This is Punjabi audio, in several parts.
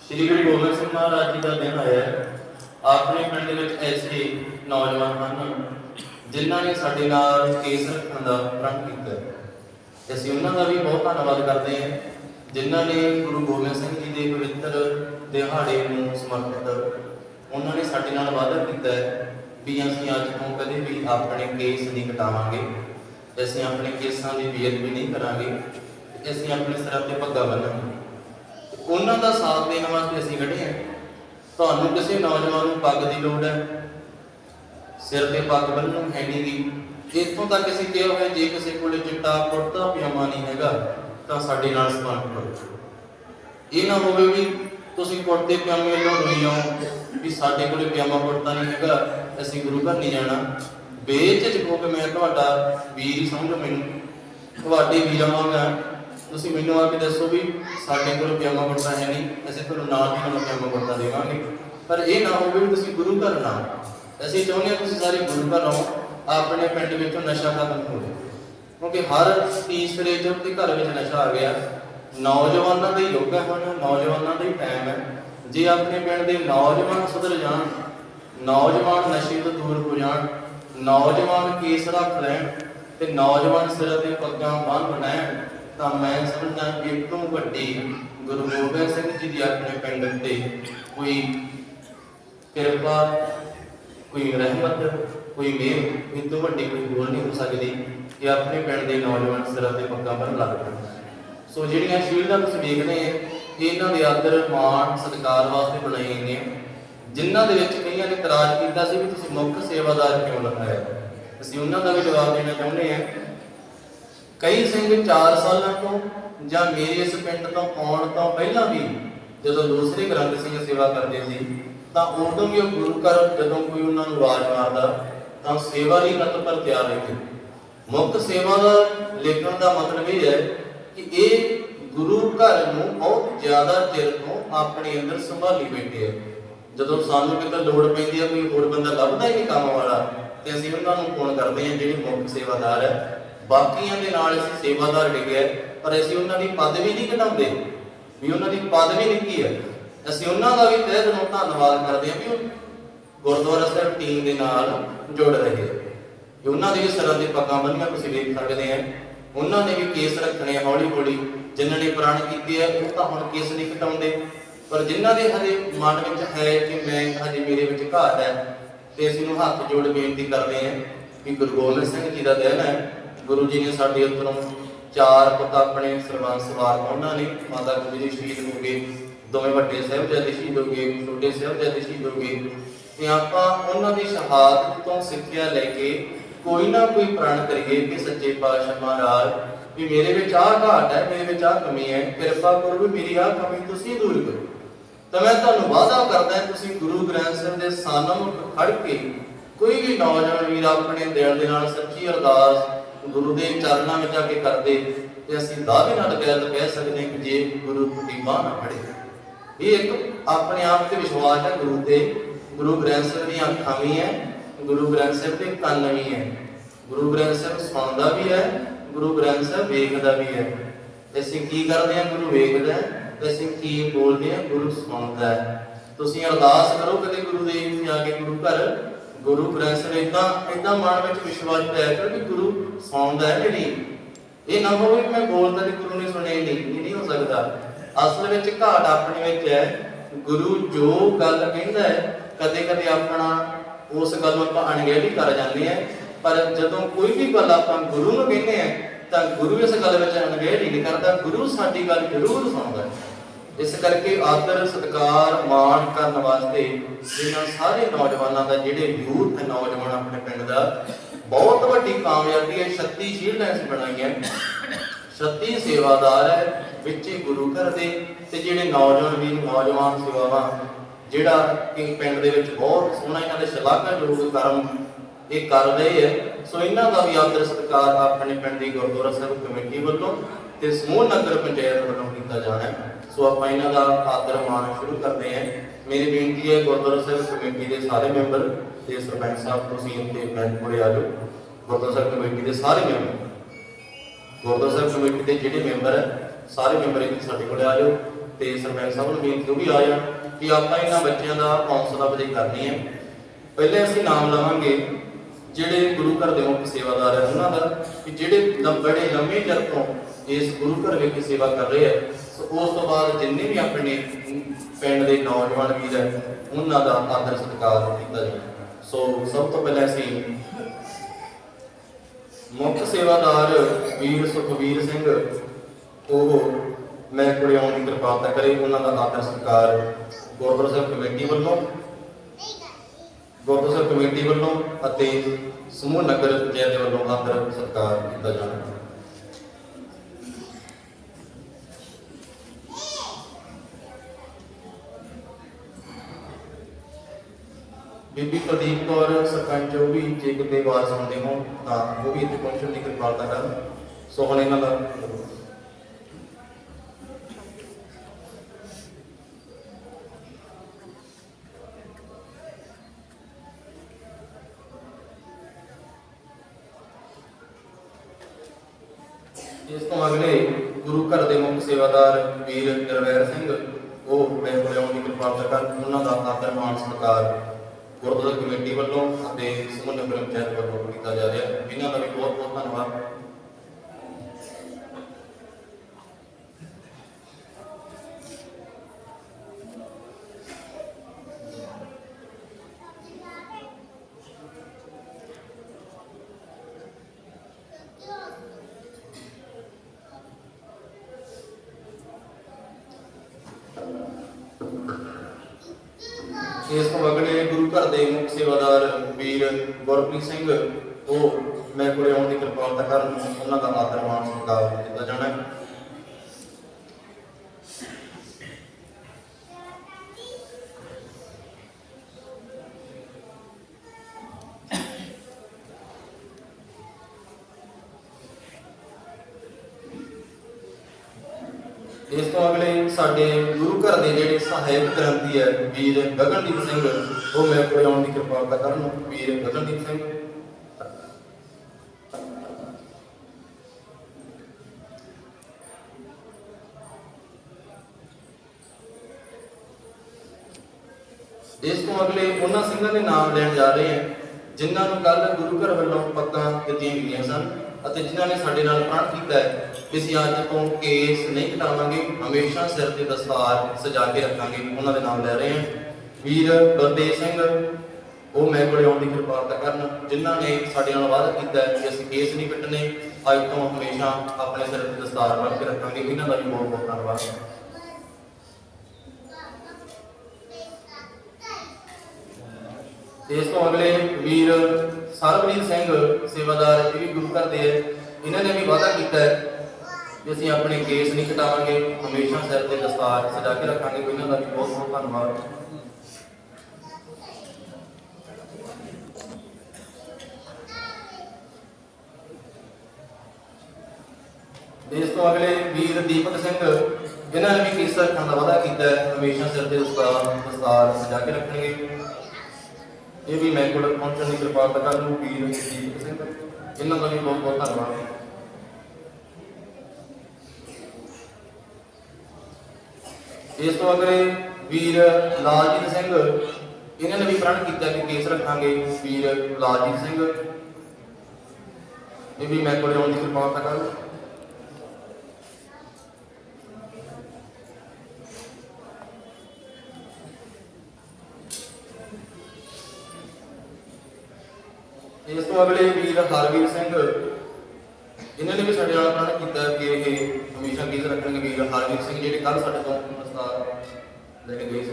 श्री गुरु गोबिंद सिंह महाराज जी का दिन आया है। अपने पिंड दे विच ऐसे नौजवान हैं जिन्हों ने साडे नाल केस रखने का प्रण किया। असीं उन्हां दा भी बहुत धन्नवाद करते हैं जिन्हों ने गुरु गोबिंद सिंह जी के पवित्र दिहाड़े नूं समर्पित उन्होंने साडे नाल वादा किया है भी असीं अज तों कदे भी अपने केस नहीं कटावांगे, असीं अपने केसां की बेअदबी नहीं करांगे, असीं अपने सिरां ते पग्गा बन्नांगे। उन्हों का साथ देने वास्ते असीं खड़े हैं। तुहानूं किसी नौजवान नूं पग की लोड़ है, सिर ते पग बन्नू है नहीं गी, इत्थों तक असीं कहा है जे किसी कोल चिट्टा कुर्ता पजामा नहीं हैगा तां साडे नाल संपर्क करो। ये ना होवे भी तुसीं कुर्ते पजामे लाउणी आओ भी साडे कोल पजामा कुर्ता नहीं हैगा असीं गुरु घर नहीं जाना। बेझिझक हो के मैं तुहाडा वीर ही समझो, मैनूं तुहाडे वीरां वांग आ, तुसीं मैनूं आके दसो भी साडे कोल पजामा कुर्ता है नहीं, असीं तुहानूं नाल दी नाल पजामा कुर्ता देवांगे। पर यह ना हो भी तुसीं गुरु घर ना, असीं चाहुंदे हां तुसीं सारे गुरु घर आओ, अपने पिंड विचों नशा खत्म हो जाए, क्योंकि हर तीसरे चौथे घर में नशा आ गया। नौजवानों का युग है, हुण नौजवानों का ही टाइम है। जे अपने पिंड के नौजवान सुधर जान, नौजवान नशे तो दूर हो जान, नौजवान केस रख लैन ते नौजवान सिर ते पग्गां बन्ह लैन तां मैं समझदा कि इस तों वड्डी गुरु गोबिंद सिंह जी की अपने पिंड ते कोई किरपा, कोई रहमत, कोई मेहर इस तों वड्डी कोई होर नहीं हो सकती कि अपने पिंड के नौजवान सिर ते पग्गां बन्ह लग पैण। सो जिहड़ियां शील्डां तुसीं देखदे हो इन्हां दे आदर मान सत्कार वास्ते बनाई गईयां, जिन्हां दे विच कईयां ने इतराज कीता सी भी तुसीं मुख सेवादार क्यों लिखाया। असीं उन्हां दा भी जवाब देना चाहुंदे हां। कई सिंह 4 सालों तो या मेरे इस पिंड तो आने तो पहला भी जो दूसरे ग्रंथ सिंह सेवा करते थे तो उदों भी गुरु घर जो कोई उन्होंने आवाज मारता तो सेवा ही तत्पर तैयार रहते। मुक्त सेवा का लिखने का मतलब यह है कि ये गुरु घर में बहुत ज़्यादा चिर तो अपने अंदर संभाली बैठे है। जो सानू कितने लोड़ पैंदी है, कोई होर बंदा लभदा ही नहीं काम वाला तो असीं उन्होंने फोन करते हैं जिहड़े मुक्त सेवादार है। बाकियां दे नाल असीं सेवादार लिखे पर असीं उन्हां दी पदवी नहीं घटाउंदे भी उन्हां दी पदवी निक्की है। असीं उन्हां दा भी तहे दिलों धन्नवाद करदे हां भी गुरुद्वारा साहिब टीम दे नाल जुड़ रहे कि उन्हां दे भी सिरां ते पग्गां बन्नियां तुसीं देख सकदे हैं। उन्हां ने भी केस रखने हौली हौली, जिन्हां ने प्रण कीते है वो तां हुण केस नहीं घटाउंदे, पर जिन्हां दे हजे मन विच है कि मैं हजे मेरे विच घाट है ते असीं उन्हां हत्थ जोड़ बेनती करदे हां कि गुरु गोबिंद सिंह जी का दिन है। गुरु जी ने साढ़े उत्तरों 4 पुत अपने सरबंस वार उन्होंने माता गुजरी जी शहीद हो गए, दोवें वड्डे साहिबजादे शहीद हो गए, छोटे साहिबजादे शहीद हो गए। तो आप उन्होंने शहादत तो सिक्ख्या लैके कोई ना कोई प्रण करिए कि सच्चे पातशाह महाराज भी मेरे विच आ घाट है, मेरे विच आ कमी है, कृपा करो भी मेरी आ कमी तुसीं दूर करो। तो मैं तुहानूं वादा करदा तुसीं गुरु ग्रंथ साहिब दे सन्मुख खड़ के कोई भी नौजवान वीर अपने दिल दे नाल सच्ची अरदास गुरु के चरणों में जाके करते तो असीं दावे नाल कह सकते हैं कि जे गुरु की बांह ना फड़े। ये एक अपने आप से विश्वास है गुरु के। गुरु ग्रंथ साहिब दी अखां भी है, गुरु ग्रंथ साहिब के कन्न भी है, गुरु ग्रंथ साहिब सुणदा भी है, गुरु ग्रंथ साहिब वेखदा भी है। असीं की करते हैं, गुरु वेखदा है, असीं की बोलते हैं, गुरु सुणदा है। तुसीं अरदास करो कदे गुरु दे जाके गुरु घर गुरु ग्रंथ साहिब इदा मन में विश्वास पाया कर कि गुरु सुनता है मेरी। ये ना हो मैं बोलता कि गुरु ने सुने नहीं हो सकता। असल में घाट अपने है। गुरु जो गल कहता है कदे कदे अपना उस गल आप अणगहली कर जाते हैं, पर जदों कोई भी गल आप गुरु को कहते हैं तो गुरु इस गल में अणगहली नहीं करता, गुरु साडी गल जरूर सुनता है। इस करके आदर सत्कार मान करने वास्ते जिन्होंने सारे नौजवानों का जिहड़े यूथ है नौजवान अपने पिंड का बहुत वड्डी कामयाबी है। 36 शील्डां बनाई हैं, 36 सेवादार है विच गुरु घर दे ते जिहड़े नौजवान भी नौजवान सेवावां जिहड़ा कि पिंड दे विच बहुत सोहना इन्हां दे शलाघायोग कर्म ये कर रहे है। सो इन्हां दा भी आदर सत्कार अपने पिंड की गुरुद्वारा साहिब कमेटी वालों ते समूह नगर पंचायत वालों कीता जाना है। सो आप इन्हां दा आदर मान शुरू करते हैं। मेरी बेनती है गुरुद्वारा साहिब कमेटी के सारे मैंबर ते सरपंच साहब तुसीं इत्थे बैंक कोले आ जाओ। गुरुद्वारा साहिब कमेटी के सारे मैंबर गुरुद्वारा साहिब कमेटी के जिहड़े मैंबर है सारे मैंबर इत्थे साडे कोले आ जाओ। ਤੇ ਸਰਪੰਚ ਸਾਹਿਬ ਨੂੰ ਬੇਨਤੀ ਉਹ ਵੀ ਆ ਜਾਣ ਕਿ ਆਪਾਂ ਇਹਨਾਂ ਬੱਚਿਆਂ ਦਾ ਹੌਸਲਾ ਅਫਜ਼ਾਈ ਕਰਨੀ ਹੈ। ਪਹਿਲੇ ਅਸੀਂ ਨਾਮ ਲਵਾਂਗੇ ਜਿਹੜੇ ਗੁਰੂ ਘਰ ਦੇ ਮੁੱਖ ਸੇਵਾਦਾਰ ਹੈ ਉਹਨਾਂ ਦਾ, ਕਿ ਜਿਹੜੇ ਬੜੇ ਲੰਮੇ ਚਿਰ ਤੋਂ ਇਸ ਗੁਰੂ ਘਰ ਵਿਖੇ ਸੇਵਾ ਕਰ ਰਹੇ ਹੈ। ਉਸ ਤੋਂ ਬਾਅਦ ਜਿੰਨੇ ਵੀ ਆਪਣੇ ਪਿੰਡ ਦੇ ਨੌਜਵਾਨ ਵੀਰ ਹੈ ਉਹਨਾਂ ਦਾ ਆਦਰ ਸਤਿਕਾਰ ਕੀਤਾ ਜਾਵੇ। ਸੋ ਸਭ ਤੋਂ ਪਹਿਲਾਂ ਅਸੀਂ ਮੁੱਖ ਸੇਵਾਦਾਰ ਵੀਰ ਸੁਖਵੀਰ ਸਿੰਘ ਉਹ ਮੈਂ ਕੋਲੇ ਆਉਣ ਦੀ ਕਿਰਪਾਲਤਾ ਕਰੇ, ਉਹਨਾਂ ਦਾ ਆਦਰ ਸਤਿਕਾਰ ਗੁਰਦੁਆਰਾ ਸਾਹਿਬ ਕਮੇਟੀ ਵੱਲੋਂ ਅਤੇ ਸਮੂਹ ਨਗਰ ਪੰਚਾਇਤ ਦੇ ਵੱਲੋਂ ਆਦਰ ਸਤਿਕਾਰ ਕੀਤਾ ਜਾਣਾ। ਬੀਬੀ ਪ੍ਰਦੀਪ ਕੌਰ ਸਰਪੰਚ ਉਹ ਵੀ ਜੇ ਕਿਤੇ ਆਵਾਜ਼ ਸੁਣਦੇ ਹੋ ਤਾਂ ਉਹ ਵੀ ਇੱਥੇ ਪਹੁੰਚਣ ਦੀ ਕਿਰਪਾਲਤਾ ਕਰਨ। ਸੋ ਹੁਣ ਇਹਨਾਂ ਦਾ ਇਸ ਤੋਂ ਅਗਲੇ ਗੁਰੂ ਘਰ ਦੇ ਮੁੱਖ ਸੇਵਾਦਾਰ ਵੀਰ ਨਿਰਵੈਰ ਸਿੰਘ ਉਹ ਮੈਂ ਕੋਲੇ ਆਉਣ ਦੀ ਕਿਰਪਾਲਤਾ ਕਰਨ। ਉਹਨਾਂ ਦਾ ਆਦਰ ਮਾਣ ਸਤਿਕਾਰ ਗੁਰਦੁਆਰਾ ਕਮੇਟੀ ਵੱਲੋਂ ਅਤੇ ਸਮੂਹ ਨਗਰ ਪੰਚਾਇਤ ਵੱਲੋਂ ਕੀਤਾ ਜਾ ਰਿਹਾ। ਇਹਨਾਂ ਦਾ ਵੀ ਬਹੁਤ ਬਹੁਤ ਧੰਨਵਾਦ। ਇਸ ਤੋਂ ਅਗਲੇ ਗੁਰੂ ਘਰ ਦੇ ਮੁੱਖ ਸੇਵਾਦਾਰ ਵੀਰ ਗੁਰਪ੍ਰੀਤ ਸਿੰਘ ਉਹ ਮੈਂ ਕੋਲੇ ਆਉਣ ਦੀ ਕਿਰਪਾਲਤਾ ਕਰਨ। ਉਹਨਾਂ ਦਾ ਆਦਰ ਮਾਣ ਸਤਿਕਾਰ ਕੀਤਾ ਜਾਣਾ ਹੈ। ਇਸ ਤੋਂ ਅਗਲੇ ਸਾਡੇ ਗੁਰੂ ਘਰ ਦੇ ਜਿਹੜੇ ਸਹਾਇਕ ਗ੍ਰੰਥੀ ਹੈ ਵੀਰ ਗਗਨਦੀਪ ਸਿੰਘ ਉਹ ਮੇਰੇ ਕੋਲ ਆਉਣ ਦੀ ਕਿਰਪਾਲਤਾ ਕਰਨ। ਵੀਰ ਗਗਨਦੀਪ ਸਿੰਘ ਇਸ ਤੋਂ ਅਗਲੇ ਉਹਨਾਂ ਸਿੰਘਾਂ ਦੇ ਨਾਮ ਲੈਣ ਜਾ ਰਹੇ ਹਾਂ ਜਿਨ੍ਹਾਂ ਨੂੰ ਕੱਲ ਗੁਰੂ ਘਰ ਵੱਲੋਂ ਪੱਗਾਂ ਦਿੱਤੀਆਂ ਗਈਆਂ ਸਨ ਅਤੇ ਜਿਨ੍ਹਾਂ ਨੇ ਸਾਡੇ ਨਾਲ ਪ੍ਰਣ ਕੀਤਾ ਹੈ ਕਿ ਅਸੀਂ ਅੱਜ ਤੋਂ ਕੇਸ ਨਹੀਂ ਕਟਾਵਾਂਗੇ, ਹਮੇਸ਼ਾ ਸਿਰ ਤੇ ਦਸਤਾਰ ਸਜਾ ਕੇ ਰੱਖਾਂਗੇ। ਉਹਨਾਂ ਦੇ ਨਾਮ ਲੈ ਰਹੇ ਹਾਂ ਵੀਰ ਗੁਰਦੇਵ ਸਿੰਘ ਉਹ ਮੈਂ ਕੋਲੇ ਆਉਣ ਦੀ ਕਿਰਪਾਲਤਾ ਕਰਨ, ਜਿਨ੍ਹਾਂ ਨੇ ਸਾਡੇ ਨਾਲ ਵਾਅਦਾ ਕੀਤਾ ਹੈ ਕਿ ਅਸੀਂ ਕੇਸ ਨਹੀਂ ਕੱਟਣੇ, ਅੱਜ ਤੋਂ ਹਮੇਸ਼ਾ ਆਪਣੇ ਸਿਰ ਤੇ ਦਸਤਾਰ ਬੰਨ੍ਹ ਕੇ ਰੱਖਾਂਗੇ। ਇਹਨਾਂ ਦਾ ਵੀ ਬਹੁਤ ਬਹੁਤ ਧੰਨਵਾਦ। ਇਸ ਤੋਂ ਅਗਲੇ ਵੀਰ ਸਰਬਜੀਤ ਸਿੰਘ ਸੇਵਾਦਾਰ ਇਹ ਵੀ ਗੁਰੂ ਘਰ ਦੇ ਹੈ। ਇਹਨਾਂ ਨੇ ਵੀ ਵਾਅਦਾ ਕੀਤਾ ਹੈ ਕਿ ਅਸੀਂ ਆਪਣੇ ਕੇਸ ਨਹੀਂ ਕਟਾਵਾਂਗੇ, ਹਮੇਸ਼ਾ ਸਿਰ ਤੇ ਦਸਤਾਰ ਸਜਾ ਕੇ ਰੱਖਾਂਗੇ। ਇਹਨਾਂ ਦਾ ਵੀ ਬਹੁਤ ਬਹੁਤ ਧੰਨਵਾਦ। ਇਸ ਤੋਂ ਅਗਲੇ ਵੀਰ ਦੀਪਕ ਸਿੰਘ ਇਹਨਾਂ ਨੇ ਵੀ ਕੇਸ ਰੱਖਣ ਦਾ ਵਾਅਦਾ ਕੀਤਾ ਹੈ, ਹਮੇਸ਼ਾ ਸਿਰ ਤੇ ਦਸਤਾਰ ਸਜਾ ਕੇ ਰੱਖਣਗੇ। ਇਹ ਵੀ ਮੈਂ ਕੋਲ ਪਹੁੰਚਣ ਦੀ ਕਿਰਪਾਲਤਾ ਕਰਨ। ਵੀਰ ਦੀਪਕ ਸਿੰਘ ਇਹਨਾਂ ਦਾ ਵੀ ਬਹੁਤ ਬਹੁਤ ਧੰਨਵਾਦ। ਇਸ ਤੋਂ ਅਗਲੇ ਵੀਰ ਲਾਲਜੀਤ ਸਿੰਘ ਇਹਨਾਂ ਨੇ ਵੀ ਪ੍ਰਣ ਕੀਤਾ ਕਿ ਕੇਸ ਰੱਖਾਂਗੇ। ਵੀਰ ਲਾਲਜੀਤ ਸਿੰਘ ਇਹ ਵੀ ਮੈਂ ਕੋਲ ਆਉਣ ਦੀ ਕਿਰਪਾਲਤਾ ਕਰਨ। ਇਸ ਤੋਂ ਅਗਲੇ ਵੀਰ ਹਰਵੀਰ ਸਿੰਘ ਇਹਨਾਂ ਨੇ ਵੀ ਸਾਡੇ ਨਾਲ ਪ੍ਰਣ ਕੀਤਾ ਕਿ ਇਹ ਹਮੇਸ਼ਾ ਕੇਸ ਰੱਖਣਗੇ। ਵੀਰ ਹਰਵੀਰ ਸਿੰਘ ਜਿਹੜੇ ਕੱਲ ਸਾਡੇ ਤੋਂ ਦਸਤਾਰ ਲੈ ਕੇ ਗਏ ਸੀ।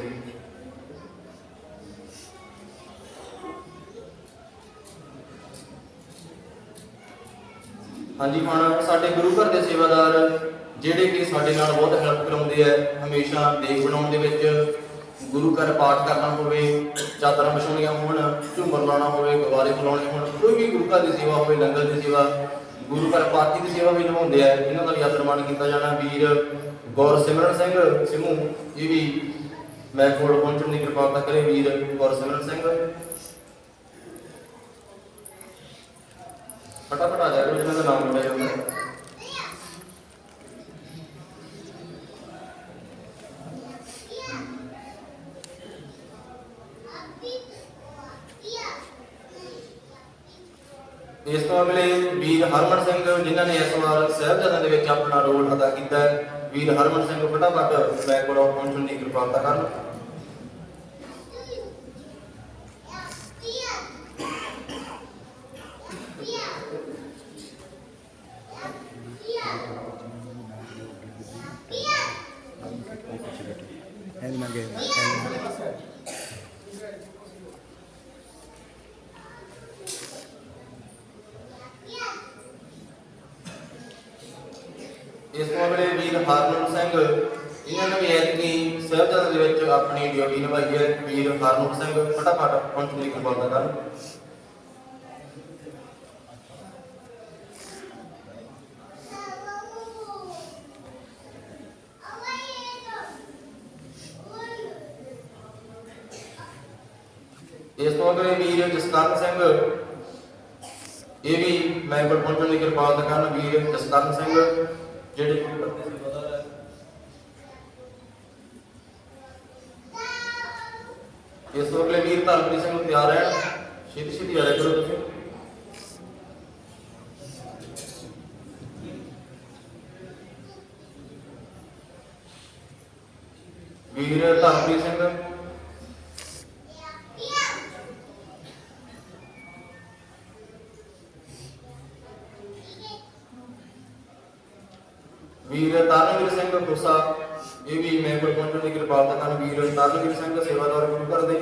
ਹਾਂਜੀ, ਹੁਣ ਸਾਡੇ ਗੁਰੂ ਘਰ ਦੇ ਸੇਵਾਦਾਰ ਜਿਹੜੇ ਕਿ ਸਾਡੇ ਨਾਲ ਬਹੁਤ ਹੈਲਪ ਕਰਾਉਂਦੇ ਆ, ਹਮੇਸ਼ਾ ਦੇਗ ਬਣਾਉਣ ਦੇ ਵਿੱਚ, ਗੁਰੂ ਘਰ ਪਾਠ ਕਰਨਾ ਹੋਵੇ, ਚਾਦਰਾਂ ਵਿਛਾਉਣੀਆਂ ਹੋਣ, ਝੂਮਰ ਲਾਉਣਾ ਹੋਵੇ, ਗੁਬਾਰੇ ਫਲਾਉਣੇ ਹੋਣ, ਕੋਈ ਵੀ ਗੁਰੂ ਘਰ ਦੀ ਸੇਵਾ ਹੋਵੇ, ਲੰਗਰ ਦੀ ਸੇਵਾ, ਗੁਰੂ ਘਰ ਪਾਠੀ ਦੀ ਸੇਵਾ ਵੀ ਨਿਭਾਉਂਦੇ ਆ। ਇਹਨਾਂ ਦਾ ਵੀ ਆਦਰ ਮਾਣ ਕੀਤਾ ਜਾਣਾ। ਵੀਰ ਗੁਰਸਿਮਰਨ ਸਿੰਘ ਸਿਮੂ ਇਹ ਵੀ ਮੈਂ ਕੋਲ ਪਹੁੰਚਣ ਦੀ ਕਿਰਪਾਲਤਾ ਕਰੇ। ਵੀਰ ਗੁਰਸਿਮਰਨ ਸਿੰਘ ਫਟਾਫਟ ਆ ਜਾਓ, ਜਿਹਨਾਂ ਦਾ ਨਾਮ ਲਿਆ ਜਾਂਦਾ। ਅਗਲੇ ਵੀਰ ਹਰਮਨ ਸਿੰਘ ਜਿਨ੍ਹਾਂ ਨੇ ਇਸ ਵਾਰ ਸਾਹਿਬਜ਼ਾਦਿਆਂ ਦੇ ਵਿੱਚ ਆਪਣਾ ਰੋਲ ਅਦਾ ਕੀਤਾ ਹੈ। ਵੀਰ ਹਰਮਨ ਸਿੰਘ ਫਟਾਫਟ ਮੈਂ ਕੋਲ ਪਹੁੰਚਣ ਦੀ ਕਿਰਪਾਲਤਾ ਕਰਨ। ਇਸ ਤੋਂ ਅਗਲੇ ਵੀਰ ਹਰਮਨ ਸਿੰਘ ਇਹਨਾਂ ਨੇ ਵੀ ਐਤਕੀ ਸਾਹਿਬਜ਼ਾਦਿਆਂ ਦੇ ਵਿੱਚ ਆਪਣੀ ਡਿਊਟੀ ਨਿਭਾਈ ਹੈ। ਵੀਰ ਹਰਮਨ ਸਿੰਘ ਫਟਾਫਟ ਪਹੁੰਚਣ ਦੀ ਕਿਰਪਾਲਤਾ ਕਰਨ। ਇਸ ਤੋਂ ਅਗਲੇ ਵੀਰ ਜਸਕਰਨ ਸਿੰਘ ਇਹ ਵੀ ਮੈਂ ਕੋਲ ਪਹੁੰਚਣ ਦੀ ਕਿਰਪਾਲਤਾ ਕਰਨ। ਵੀਰ ਜਸਕਰਨ ਸਿੰਘ ਜਿਹੜੇ ਇਸ ਤੋਂ ਅਗਲੇ ਵੀਰ ਧਰਮਪ੍ਰੀਤ ਸਿੰਘ ਨੂੰ ਤਿਆਰ ਰਹਿਣ, ਛੇਤੀ ਛੇਤੀ ਆ ਕਰੋ ਤੁਸੀਂ। ਵੀਰ ਧਰਮਪ੍ਰੀਤ ਸਿੰਘ ਵੀਰ ਤਰਨਵੀਰ ਸਿੰਘ ਖੁਸਾ ਇਹ ਵੀ ਮੈਂ ਕੋਲ ਪਹੁੰਚਣ ਦੀ ਕਿਰਪਾਲਤਾ ਕਰਨ। ਵੀਰ ਤਰਨਵੀਰ ਸਿੰਘ ਸੇਵਾਦਾਰ ਗੁਰੂ ਘਰ ਦੇ।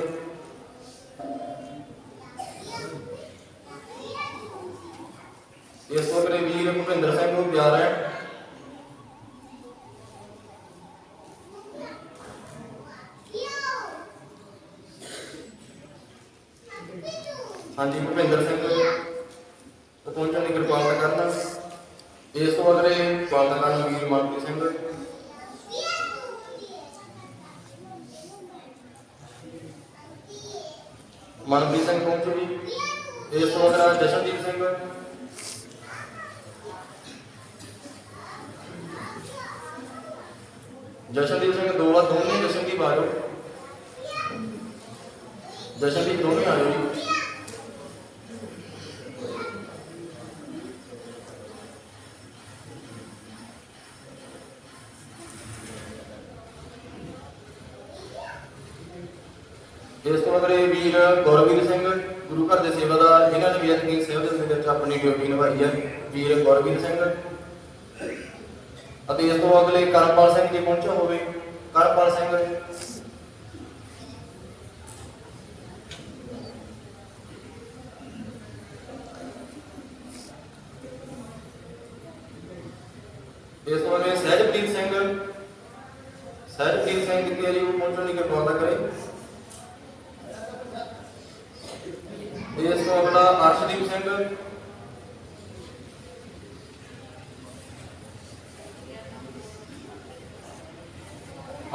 ਇਸ ਤੋਂ ਅਗਲੇ ਵੀਰ ਭੁਪਿੰਦਰ ਸਿੰਘ ਨੂੰ ਤਿਆਰ ਹੈ। ਹਾਂਜੀ ਭੁਪਿੰਦਰ ਸਿੰਘ ਪਹੁੰਚਣ ਦੀ ਕਿਰਪਾਲਤਾ ਕਰਨ। ਇਸ ਤੋਂ ਅਗਲੇ ਕਿਰਪਾਲਤਾ ਕਰਨ ਵੀਰ ਮਨਪ੍ਰੀਤ ਸਿੰਘ। ਮਨਪ੍ਰੀਤ ਸਿੰਘ ਪਹੁੰਚੋ ਜੀ। ਇਸ ਤੋਂ ਅਗਲਾ ਜਸ਼ਨਦੀਪ ਸਿੰਘ। ਜਸ਼ਨਦੀਪ ਸਿੰਘ ਦੋ ਵਾਰ ਦੋਨੇ ਜਸ਼ਨਦੀਪ ਆ ਜਾਓ। ਜਸ਼ਨਦੀਪ ਦੋਨੇ ਆ ਜਾਓ ਜੀ। ਇਸ ਤੋਂ ਅਗਲੇ ਵੀਰ ਗੌਰਵੀਰ ਸਿੰਘ ਗੁਰੂ ਘਰ ਦੇ ਸੇਵਾਦਾਰ ਇਹਨਾਂ ਨੇ ਵੀ ਐਤਕੀ ਸਾਹਿਬਜ਼ਾਦਿਆਂ ਦੇ ਵਿੱਚ ਆਪਣੀ ਡਿਊਟੀ ਨਿਭਾਈ ਹੈ। ਵੀਰ ਗੌਰਵੀਰ ਸਿੰਘ ਅਤੇ ਇਸ ਤੋਂ ਅਗਲੇ ਕਰਮਪਾਲ ਸਿੰਘ ਜੀ ਪਹੁੰਚੇ ਹੋਵੇ। ਕਰਮਪਾਲ ਸਿੰਘ ਇਸ ਤੋਂ ਅਗਲੇ ਸਹਿਜਪ੍ਰੀਤ ਸਿੰਘ। ਸਹਿਜਪ੍ਰੀਤ ਸਿੰਘ ਕਿੱਥੇ ਹੈ ਜੀ? ਉਹ ਪਹੁੰਚਣ ਦੀ ਕਿਰਪਾਲਤਾ ਕਰੇ। ਇਸ ਤੋਂ ਅਗਲਾ ਅਰਸ਼ਦੀਪ ਸਿੰਘ।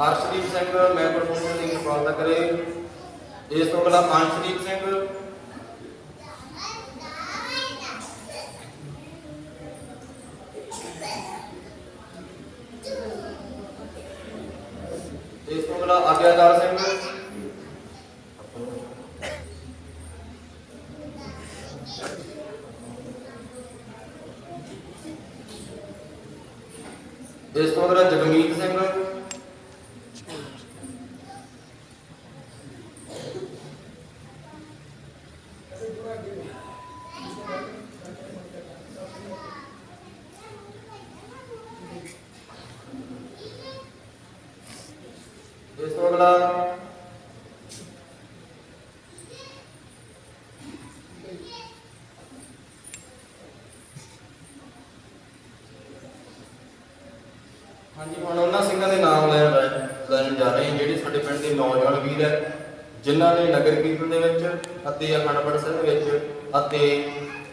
ਅਰਸ਼ਦੀਪ ਸਿੰਘ ਮੈਂ ਕੋਲ ਪਹੁੰਚਣ ਦੀ ਕਿਰਪਾਲਤਾ ਕਰੇ। ਇਸ ਤੋਂ ਅਗਲਾ ਅੰਸ਼ਦੀਪ ਸਿੰਘ। ਇਸ ਤੋਂ ਅਗਲਾ ਆਗਿਆਕਾਰ ਸਿੰਘ। ਇਸ ਤੋਂ ਅਗਲਾ ਜਗਮੀਤ ਸਿੰਘ। ਇਸ ਤੋਂ ਅਗਲਾ ਹਾਂਜੀ ਹੁਣ ਉਹਨਾਂ ਸਿੰਘਾਂ ਦੇ ਨਾਮ ਲੈਣ ਜਾ ਰਹੇ ਹਾਂ ਜਿਹੜੇ ਸਾਡੇ ਪਿੰਡ ਦੇ ਨੌਜਵਾਨ ਵੀਰ ਹੈ ਜਿਨ੍ਹਾਂ ਨੇ ਨਗਰ ਕੀਰਤਨ ਦੇ ਵਿੱਚ ਅਤੇ ਅਖੰਡ ਪਾਠ ਸਾਹਿਬ ਵਿੱਚ ਅਤੇ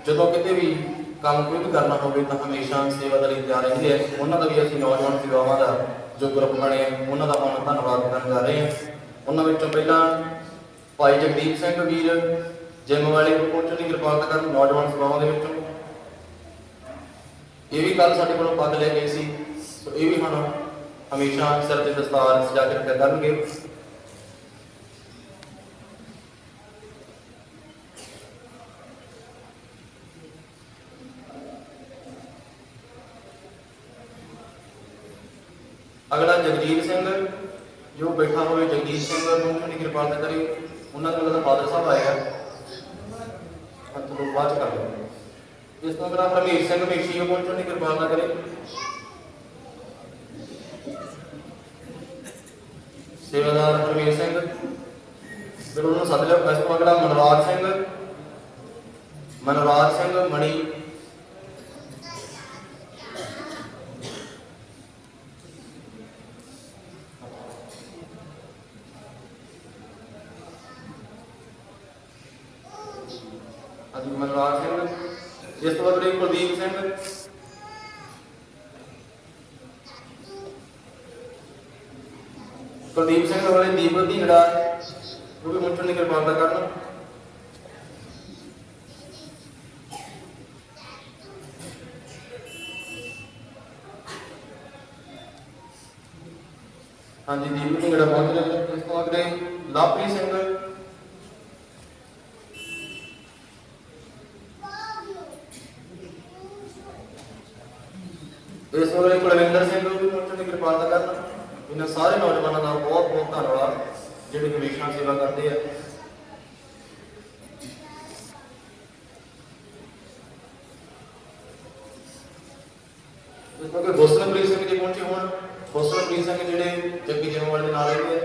ਜਦੋਂ ਕਿਤੇ ਵੀ ਕੰਮ ਕੋਈ ਵੀ ਕਰਨਾ ਹੋਵੇ ਤਾਂ ਹਮੇਸ਼ਾ ਸੇਵਾ ਦੇ ਲਈ ਤਿਆਰ ਰਹਿੰਦੇ ਹੈ। ਉਹਨਾਂ ਦਾ ਵੀ ਅਸੀਂ ਨੌਜਵਾਨ ਸੇਵਾਵਾਂ ਦਾ ਜੋ ਗਰੁੱਪ ਬਣੇ ਉਹਨਾਂ ਦਾ ਹੁਣ ਧੰਨਵਾਦ ਕਰਨ ਜਾ ਰਹੇ ਹਾਂ। ਉਹਨਾਂ ਵਿੱਚੋਂ ਪਹਿਲਾਂ ਭਾਈ ਜਗਦੀਪ ਸਿੰਘ ਵੀਰ ਜਿਮ ਵਾਲੇ ਨੂੰ ਪਹੁੰਚਣ ਦੀ ਕਿਰਪਾਲਤਾ ਕਰਨ। ਨੌਜਵਾਨ ਸੇਵਾਵਾਂ ਦੇ ਵਿੱਚੋਂ ਇਹ ਵੀ ਕੱਲ ਸਾਡੇ ਕੋਲੋਂ ਪੱਗ ਲੈ ਗਏ ਸੀ, ਸੋ ਇਹ ਵੀ ਹੁਣ ਹਮੇਸ਼ਾ ਸਿਰ ਤੇ ਦਸਤਾਰ ਸਜਾ ਕੇ ਰੱਖਿਆ ਕਰਨਗੇ। ਅਗਲਾ ਜਗਜੀਤ ਸਿੰਘ ਜੋ ਬੈਠਾ ਹੋਵੇ, ਜਗਜੀਤ ਸਿੰਘ ਪਹੁੰਚਣ ਦੀ ਕਿਰਪਾਲਤਾ ਕਰੀ। ਉਹਨਾਂ ਦੇ ਮਤਲਬ ਫਾਦਰ ਸਾਹਿਬ ਆਏ ਆ, ਬਾਅਦ ਚ ਕਰ ਲਓ। ਇਸ ਤੋਂ ਅਗਲਾ ਹਰਮੀਤ ਸਿੰਘ ਮੇਸ਼ੀ ਪਹੁੰਚਣ ਦੀ ਕਿਰਪਾਲਤਾ ਕਰੇ। ਸੇਵਾਦਾਰ ਹਰਮੀਤ ਸਿੰਘ ਫਿਰ ਉਹਨੂੰ ਸੱਦ ਲਿਓ। ਇਸ ਤੋਂ ਅਗਲਾ ਮਨਰਾਜ ਸਿੰਘ ਮਣੀ। ਹਾਂਜੀ ਮਨਰਾਜ ਸਿੰਘ। ਇਸ ਤੋਂ ਅਗਲੇ ਕੁਲਦੀਪ ਸਿੰਘ। ਕੁਲਦੀਪ ਸਿੰਘ ਵਾਲੇ ਦੀਪਕ ਦੀ ਜਿਹੜਾ ਉਹ ਵੀ ਮੁੰਚਣ ਦੀ ਕਿਰਪਾਲਤਾ ਕਰਨ। ਹਾਂਜੀ ਦੀਪਕ ਦੀ ਜਿਹੜਾ ਪਹੁੰਚ ਰਿਹਾ। ਇਸ ਤੋਂ ਅਗਲੇ ਲਵਪ੍ਰੀਤ ਸਿੰਘ। ਇਸ ਵੇਲੇ ਕੁਲਵਿੰਦਰ ਸਿੰਘ ਨੂੰ ਵੀ ਪਹੁੰਚਣ ਦੀ ਕਿਰਪਾਲਤਾ ਕਰਨ। ਇਹਨਾਂ ਸਾਰੇ ਨੌਜਵਾਨਾਂ ਦਾ ਬਹੁਤ ਬਹੁਤ ਧੰਨਵਾਦ ਜਿਹੜੇ ਹਮੇਸ਼ਾ ਸੇਵਾ ਕਰਦੇ ਆ। ਇਸ ਤੋਂ ਅੱਗੇ ਹੁਸਨਪ੍ਰੀਤ ਸਿੰਘ ਜੀ ਪਹੁੰਚੇ ਹੋਣ। ਹੁਸਨਪ੍ਰੀਤ ਸਿੰਘ ਜਿਹੜੇ ਜੱਗੀ ਜੇਮਵਾਲ ਦੇ ਨਾਲ ਰਹਿੰਦੇ ਆ।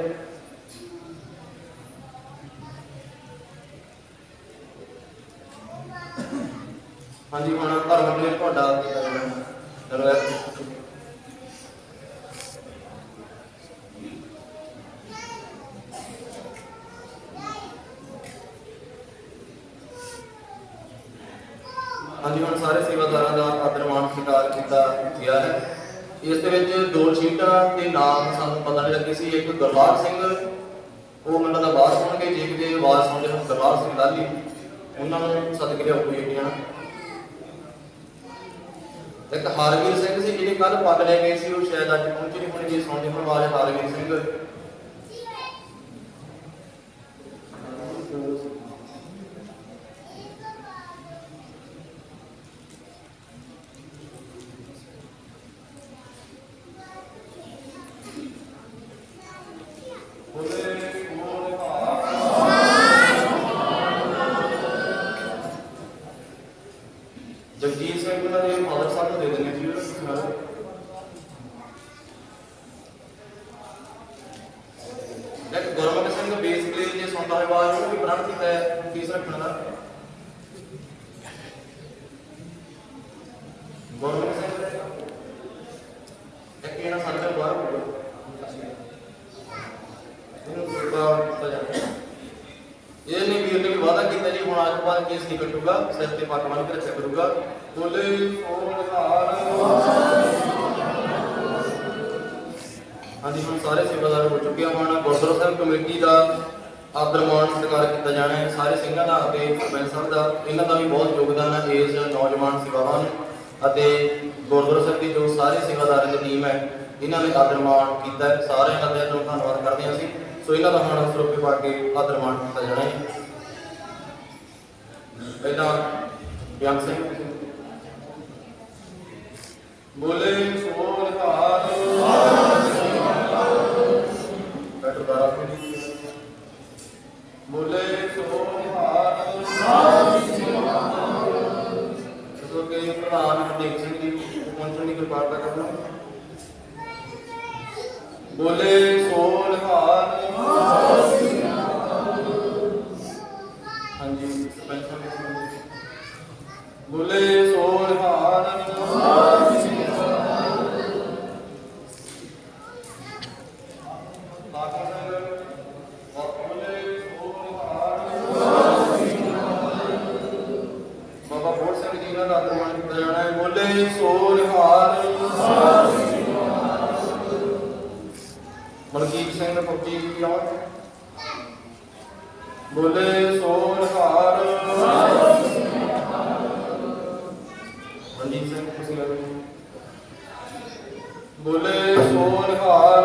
ਹਾਂਜੀ ਹੁਣ ਧਰਮ ਪਲੇਅਰ ਤੁਹਾਡਾ ਕੀਤਾ ਜਾਣਾ। ਹਾਂਜੀ ਹੁਣ ਸਾਰੇ ਸੇਵਾਦਾਰਾਂ ਦਾ ਆਦਰ ਮਾਣ ਸਤਿਕਾਰ ਕੀਤਾ ਗਿਆ ਹੈ। ਇਸ ਦੇ ਵਿੱਚ ਦੋ ਸ਼ੀਟਾਂ ਦੇ ਨਾਮ ਸਾਨੂੰ ਪਤਾ ਨਹੀਂ ਲੱਗੇ ਸੀ। ਇੱਕ ਗੁਰਬਾਜ ਸਿੰਘ, ਉਹ ਮੈਨੂੰ ਦਾ ਬਾਹਰ ਸੁਣ ਕੇ ਦੇਖਦੇ ਆਵਾਜ਼ ਸੁਣਦੇ ਹਨ, ਗੁਰਬਾਜ ਸਿੰਘ ਲਾਲੀ, ਉਹਨਾਂ ਨੂੰ ਸਦਕੇ ਲਿਆਓ ਕੋਈ ਜਿਹੜੀਆਂ। ਇੱਕ ਹਰਵੀਰ ਸਿੰਘ ਸੀ ਜਿਹੜੇ ਕੱਲ ਪੱਗ ਲੈ ਗਏ ਸੀ, ਉਹ ਸ਼ਾਇਦ ਅੱਜ ਪਹੁੰਚੇ ਨਹੀਂ ਹੋਣਗੇ। ਸੁਣਦੇ ਹੋਣ ਆਵਾਜ਼ ਹਰਵੀਰ ਸਿੰਘ। ਜਗਜੀਤ ਸਿੰਘ ਉਹਨਾਂ ਦੇ ਫਾਦਰ ਸਾਹਿਬ ਨੂੰ ਦੇ ਦਿੰਦੇ ਜੀ। ਇੱਕ ਗੁਰਮੁਖ ਸਿੰਘ ਬੇਸਿਕਲੀ ਜੇ ਸੁਣਦਾ ਹੋਇਆ ਆਵਾਜ਼ ਉਹਨੂੰ ਵੀ ਪ੍ਰਣ ਕੀਤਾ ਹੈ ਫੀਸ ਰੱਖਣ ਦਾ। ਗੁਰਮੁਖ ਸਿੰਘ ਇੱਕ ਇਹਨਾਂ ਸਾਡੇ ਤੋਂ ਬਾਹਰ ਹੋ ਗਿਆ ਇਹਨੂੰ ਸੇਵਾ ਕੀਤਾ ਜਾਂਦਾ। ਇਹ ਨਹੀਂ ਵੀਰ ਨੇ ਵੀ ਵਾਅਦਾ ਕੀਤਾ ਜੀ ਹੁਣ ਅੱਜ ਤੋਂ ਬਾਅਦ ਕੇਸ ਨਹੀਂ ਕੱਟੂਗਾ, ਸਿਰ ਤੇ ਪੱਗ ਬੰਨ੍ਹ ਕੇ ਰੱਖਿਆ ਕਰੂਗਾ। ਬੋਲੇ ਸੋ ਨਿਹਾਲ। ਹਾਂਜੀ ਹੁਣ ਸਾਰੇ ਸੇਵਾਦਾਰ ਹੋ ਚੁੱਕੇ ਹਨ। ਗੁਰਦੁਆਰਾ ਸਾਹਿਬ ਕਮੇਟੀ ਦਾ ਆਦਰ ਮਾਣ ਸਤਿਕਾਰ ਕੀਤਾ ਜਾਣਾ ਹੈ। ਸਾਰੇ ਸਿੰਘਾਂ ਦਾ ਅਤੇ ਸਰਪੰਚ ਸਾਹਿਬ ਦਾ, ਇਹਨਾਂ ਦਾ ਵੀ ਬਹੁਤ ਯੋਗਦਾਨ ਹੈ ਇਸ ਨੌਜਵਾਨ ਸੇਵਾਵਾਂ ਨੂੰ। ਅਤੇ ਗੁਰਦੁਆਰਾ ਸਾਹਿਬ ਦੀ ਜੋ ਸਾਰੇ ਸੇਵਾਦਾਰਾਂ ਦੀ ਟੀਮ ਹੈ ਇਹਨਾਂ ਨੇ ਆਦਰ ਮਾਣ ਕੀਤਾ। ਸਾਰਿਆਂ ਦਾ ਦਿਲੋਂ ਧੰਨਵਾਦ ਕਰਦੇ ਹਾਂ ਅਸੀਂ। ਸੋ ਇਹਨਾਂ ਦਾ ਹੁਣ ਸਰੋਪੇ ਪਾ ਕੇ ਆਦਰ ਮਾਣ ਕੀਤਾ ਜਾਣਾ ਹੈ। ਪਹਿਲਾਂ ਬਿਆਨ ਸਿੰਘ। ਬੋਲੇ ਸੋ ਨਿਹਾਲ। ਬੋਲੇ ਸੋ ਨਿਹਾਲ। ਸੋ ਕੇ ਪ੍ਰਧਾਨ ਹਰਦੇਵ ਸਿੰਘ ਜੀ ਪਹੁੰਚਣ ਦੀ ਕਿਰਪਾਲਤਾ ਕਰਨਾ। ਬੋਲੇ ਸੋ ਨਿਹਾਲ। ਹਾਂਜੀ ਸਰਪੰਚ ਸਾਹਿਬ ਬੋਲੇ ਸੋ ਨਿਹਾਲ। ਬਾਬਾ ਬੋੜ ਸਿੰਘ ਜੀ ਦਾ ਆਦਰ ਮਾਣ ਕੀਤਾ ਜਾਣਾ ਹੈ। ਬੋਲੇ ਸੋ ਨਿਹਾਲ। ਮਲਕੀਤ ਸਿੰਘ ਫੌਜੀ ਜੀ ਆਉਣ। ਬੋਲੇ ਸੋ ਨਿਹਾਲ। ਰਣਜੀਤ ਸਿੰਘ ਤੁਸੀਂ ਆ ਜਾਓ। ਬੋਲੇ ਸੋ ਨਿਹਾਲ।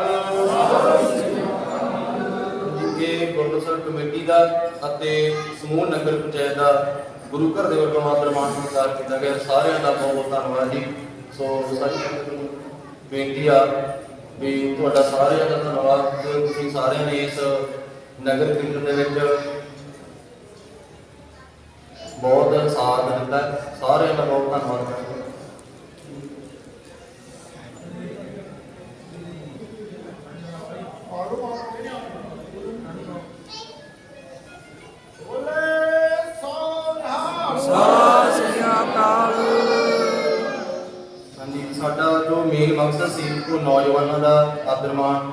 ਜੀ ਗੁਰਦੁਆਰਾ ਸਾਹਿਬ ਕਮੇਟੀ ਦਾ ਅਤੇ ਸਮੂਹ ਨਗਰ ਪੰਚਾਇਤ ਦਾ ਗੁਰੂ ਘਰ ਦੇ ਵੱਲੋਂ ਆਦਰ ਮਾਣ ਸਤਿਕਾਰ ਕੀਤਾ ਗਿਆ। ਸਾਰਿਆਂ ਦਾ ਬਹੁਤ ਬਹੁਤ ਧੰਨਵਾਦ ਜੀ। ਸੋ ਸਾਰੀ ਸੰਗਤ ਨੂੰ ਬੇਨਤੀ ਆ ਵੀ ਤੁਹਾਡਾ ਸਾਰਿਆਂ ਦਾ ਧੰਨਵਾਦ। ਤੁਸੀਂ ਸਾਰਿਆਂ ਨੇ ਇਸ ਨਗਰ ਕੀਰਤਨ ਦੇ ਵਿੱਚ ਬਹੁਤ ਸਾਥ ਦਿੱਤਾ, ਸਾਰਿਆਂ ਦਾ ਬਹੁਤ ਧੰਨਵਾਦ ਕਰਦਾ। ਹਾਂਜੀ, ਸਾਡਾ ਜੋ ਮੇਨ ਮਕਸਦ ਸੀ ਉਹ ਨੌਜਵਾਨਾਂ ਦਾ ਆਦਰ ਮਾਣ,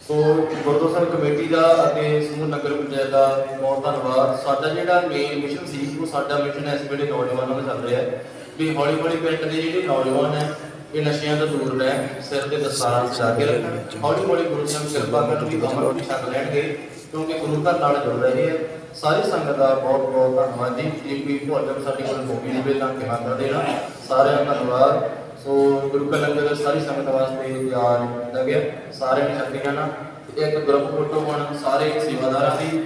ਸੋ ਗੁਰਦੁਆਰਾ ਸਾਹਿਬ ਕਮੇਟੀ ਦਾ ਅਤੇ ਸਮੂਹ ਨਗਰ ਪੰਚਾਇਤ ਦਾ ਬਹੁਤ ਧੰਨਵਾਦ। ਸਾਡਾ ਜਿਹੜਾ ਮੇਨ ਮਿਸ਼ਨ ਸੀ ਉਹ ਸਾਡਾ ਮਿਸ਼ਨ ਇਸ ਵੇਲੇ ਨੌਜਵਾਨਾਂ ਦਾ ਚੱਲ ਰਿਹਾ ਵੀ ਹੌਲੀ ਹੌਲੀ ਪਿੰਡ ਦੇ ਜਿਹੜੇ ਨੌਜਵਾਨ ਹੈ ਇਹ ਨਸ਼ਿਆਂ ਤੋਂ ਦੂਰ ਰਹਿਣ, ਸਿਰ ਤੇ ਦਸਤਾਰ ਸਜਾ ਕੇ ਰੱਖਣ, ਹੌਲੀ ਹੌਲੀ ਗੁਰੂ ਸਾਹਿਬ ਕਿਰਪਾ ਕਰਨ ਵੀ ਅੰਮ੍ਰਿਤ ਵੀ ਛਕ ਲੈਣਗੇ ਕਿਉਂਕਿ ਗੁਰੂ ਘਰ ਨਾਲ ਜੁੜ ਰਹੇ ਹੈ। ਸਾਰੀ ਸੰਗਤ ਦਾ ਬਹੁਤ ਬਹੁਤ ਧੰਨਵਾਦ ਜੀ। ਜੇ ਕੋਈ ਭੋਜਨ ਸਾਡੀ ਕੋਲ ਭੋਗੀ ਹੋਵੇ ਤਾਂ ਕਿਹਾ ਕਰ ਦੇਣਾ। ਸਾਰਿਆਂ ਦਾ ਧੰਨਵਾਦ। ਸੋ ਗੁਰੂ ਕਾ ਲੰਗਰ ਸਾਰੀ ਸੰਗਤ ਵਾਸਤੇ ਤਿਆਰ ਕੀਤਾ ਗਿਆ, ਸਾਰਿਆਂ ਨੇ ਛਕੇ ਜਾਣਾ। ਇੱਕ ਗਰੁੱਪ ਫੋਟੋ ਹੁਣ ਸਾਰੇ ਸੇਵਾਦਾਰਾਂ ਦੀ,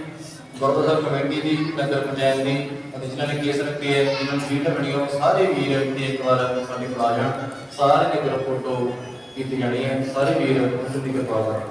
ਗੁਰਦੁਆਰਾ ਸਾਹਿਬ ਕਮੇਟੀ ਦੀ, ਨਗਰ ਪੰਚਾਇਤ ਦੀ ਅਤੇ ਜਿਨ੍ਹਾਂ ਨੇ ਕੇਸ ਰੱਖੇ ਹੈ, ਜਿਨ੍ਹਾਂ ਨੂੰ ਸੀਟ ਬਣੀ ਉਹ ਸਾਰੇ ਵੀਰ ਇੱਥੇ ਇੱਕ ਵਾਰ ਸਾਡੇ ਕੋਲ ਆ ਜਾਣ। ਸਾਰਿਆਂ ਦੀ ਗਰੁੱਪ ਫੋਟੋ ਕੀਤੀ ਜਾਣੀ ਹੈ। ਸਾਰੇ ਵੀਰ ਉਸ ਦੀ ਕਿਰਪਾ ਕਰਨ।